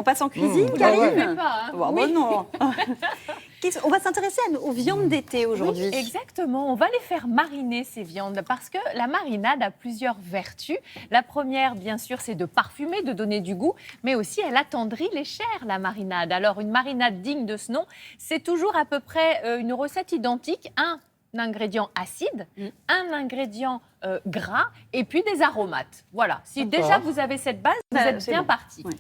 On passe en cuisine, Ouais, Karine ouais. Je sais pas, hein. Bon, Oui. non. On va s'intéresser aux viandes d'été aujourd'hui. Oui, exactement. On va les faire mariner, ces viandes, parce que la marinade a plusieurs vertus. La première, bien sûr, c'est de parfumer, de donner du goût, mais aussi elle attendrit les chairs, la marinade. Alors, une marinade digne de ce nom, c'est toujours à peu près une recette identique. Un ingrédient acide, un ingrédient gras et puis des aromates. Voilà. Si déjà vous avez cette base, vous êtes c'est bien bon. parti. Ouais.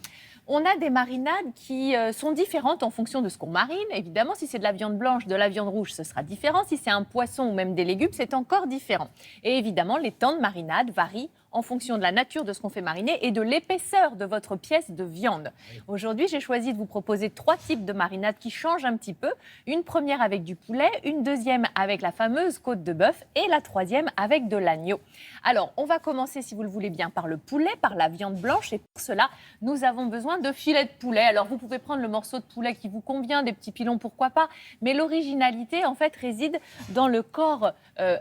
On a des marinades qui sont différentes en fonction de ce qu'on marine. Évidemment, si c'est de la viande blanche, de la viande rouge, ce sera différent. Si c'est un poisson ou même des légumes, c'est encore différent. Et évidemment, les temps de marinade varient en fonction de la nature de ce qu'on fait mariner et de l'épaisseur de votre pièce de viande. Aujourd'hui, j'ai choisi de vous proposer 3 types de marinades qui changent un petit peu. Une première avec du poulet, une deuxième avec la fameuse côte de bœuf et la troisième avec de l'agneau. Alors, on va commencer, si vous le voulez bien, par le poulet, par la viande blanche. Et pour cela, nous avons besoin de filets de poulet. Alors, vous pouvez prendre le morceau de poulet qui vous convient, des petits pilons, pourquoi pas. Mais l'originalité, en fait, réside dans le corps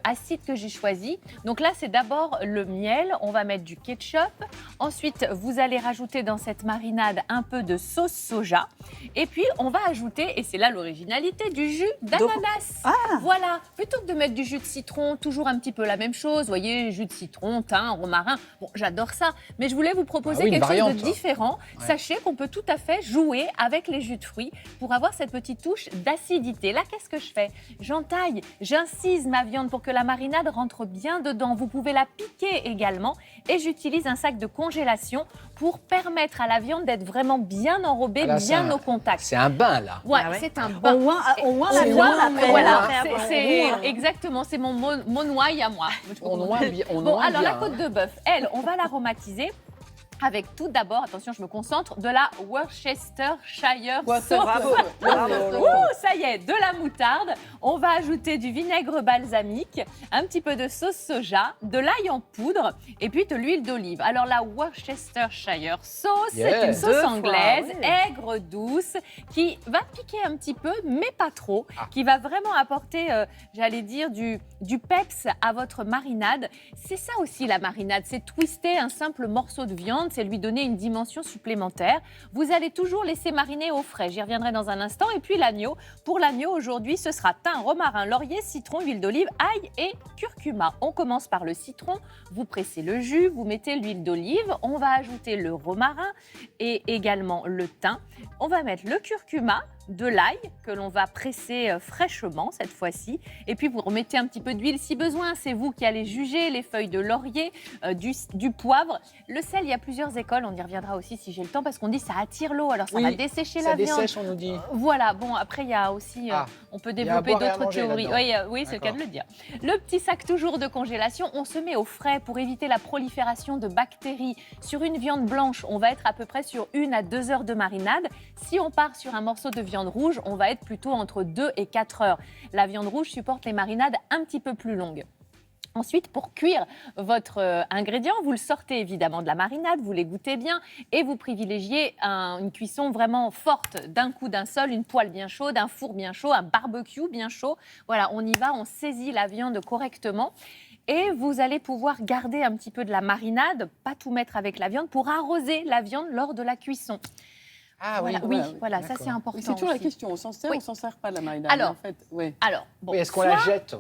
acide que j'ai choisi. Donc là, c'est d'abord le miel. On va mettre du ketchup. Ensuite, vous allez rajouter dans cette marinade un peu de sauce soja. Et puis, on va ajouter, et c'est là l'originalité, du jus d'ananas. Voilà. Plutôt que de mettre du jus de citron, toujours un petit peu la même chose. Vous voyez, jus de citron, thym, romarin. Bon, j'adore ça. Mais je voulais vous proposer une quelque chose variante, de différent. Ouais. Sachez qu'on peut tout à fait jouer avec les jus de fruits pour avoir cette petite touche d'acidité. Là, qu'est-ce que je fais? J'entaille, j'incise ma viande pour que la marinade rentre bien dedans. Vous pouvez la piquer également. Et j'utilise un sac de congélation pour permettre à la viande d'être vraiment bien enrobée, Ah là, c'est bien un- au contact. C'est un bain, là. Ouais, Ah ouais. c'est un bain. On oint la On viande oint, après. voilà, après, c'est on oint. exactement, c'est mon noix à moi. On oint bien. Bon, alors la côte de bœuf, elle, on va l'aromatiser avec tout d'abord, attention, je me concentre, de la Worcestershire sauce. Bravo. Ouh, ça y est, de la moutarde. On va ajouter du vinaigre balsamique, un petit peu de sauce soja, de l'ail en poudre et puis de l'huile d'olive. Alors la Worcestershire sauce, c'est une sauce 2 fois, anglaise, oui. aigre, douce, qui va piquer un petit peu, mais pas trop, qui va vraiment apporter, j'allais dire, du peps à votre marinade. C'est ça aussi la marinade, c'est twister un simple morceau de viande, c'est lui donner une dimension supplémentaire. Vous allez toujours laisser mariner au frais, j'y reviendrai dans un instant. Et puis l'agneau, pour l'agneau aujourd'hui, ce sera thym, romarin, laurier, citron, huile d'olive, ail et curcuma. On commence par le citron, vous pressez le jus, vous mettez l'huile d'olive, on va ajouter le romarin et également le thym. On va mettre le curcuma, de l'ail que l'on va presser fraîchement cette fois-ci. Et puis vous remettez un petit peu d'huile si besoin. C'est vous qui allez juger, les feuilles de laurier, du poivre. Le sel, il y a plusieurs écoles. On y reviendra aussi si j'ai le temps parce qu'on dit ça attire l'eau. Alors ça Oui, va dessécher Ça la viande. dessèche, on nous dit. Voilà, bon, après, il y a aussi, on peut il y a à développer boire et à d'autres manger théories. là-dedans. Oui, c'est le cas de D'accord. le dire. Le petit sac toujours de congélation, on se met au frais pour éviter la prolifération de bactéries. Sur une viande blanche, on va être à peu près sur 1 à 2 heures de marinade. Si on part sur un morceau de viande rouge, on va être plutôt entre 2 et 4 heures. La viande rouge supporte les marinades un petit peu plus longues. Ensuite, pour cuire votre ingrédient, vous le sortez évidemment de la marinade, vous l'égouttez bien et vous privilégiez une cuisson vraiment forte, d'un coup, d'un seul, une poêle bien chaude, un four bien chaud, un barbecue bien chaud. Voilà, on y va, on saisit la viande correctement. Et vous allez pouvoir garder un petit peu de la marinade, pas tout mettre avec la viande, pour arroser la viande lors de la cuisson. Ah Voilà, oui. voilà, ça D'accord. c'est important. Mais c'est toujours la aussi. question, on s'en sert Oui. ou on s'en sert pas de la marinade Alors, en fait. Ouais. Alors, bon, Oui, est-ce qu'on la jette?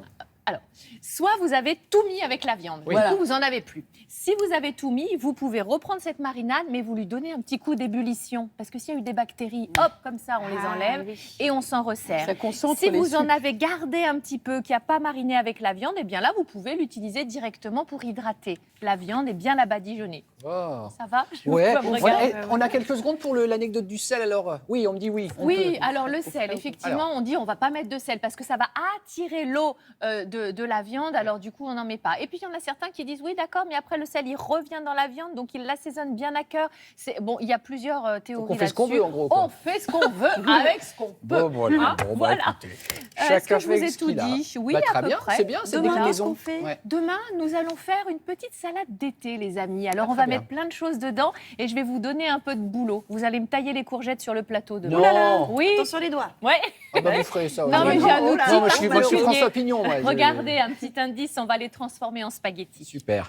soit vous avez tout mis avec la viande, Oui. du coup vous en avez plus. Si vous avez tout mis, vous pouvez reprendre cette marinade, mais vous lui donnez un petit coup d'ébullition. Parce que s'il y a eu des bactéries, hop, comme ça, on les enlève et on s'en resserre. Ça concentre Si les vous en sucres. avez gardé un petit peu, qui n'a pas mariné avec la viande, eh bien là, vous pouvez l'utiliser directement pour hydrater la viande et bien la badigeonner. Oh. Ça va? Je Ouais, vois, me voilà. regarde. On a quelques secondes pour l'anecdote du sel, alors. Oui, on me dit oui. on Oui, peut. alors le sel, effectivement, Alors. on dit on va pas mettre de sel parce que ça va attirer l'eau de la viande, alors du coup on n'en met pas. Et puis il y en a certains qui disent oui d'accord, mais après le sel il revient dans la viande, donc il l'assaisonne bien à cœur. Bon, il y a plusieurs théories on fait ce qu'on là-dessus. veut, en gros, quoi. On fait ce qu'on veut avec ce qu'on peut. Bon, voilà. Hein, Bon, bah, voilà. écoutez, Est-ce chacun que je vous fait ai ce tout qu'il a. dit? Oui, Bah, à très peu bien, près. c'est bien, c'est Demain, déclinaison. qu'est-ce qu'on fait Ouais. Demain, nous allons faire une petite salade d'été, les amis. Alors, Ah, on va très bien. mettre plein de choses dedans et je vais vous donner un peu de boulot. Vous allez me tailler les courgettes sur le plateau demain. Non. Oh là là. Oui. Attention les doigts. Ouais. Ah bah, vous ferez ça. Non, oui. mais j'ai un Oh là outil là, Non, moi, je suis particulier. François Pignon. Moi, Regardez, un petit indice, on va les transformer en spaghettis. Super.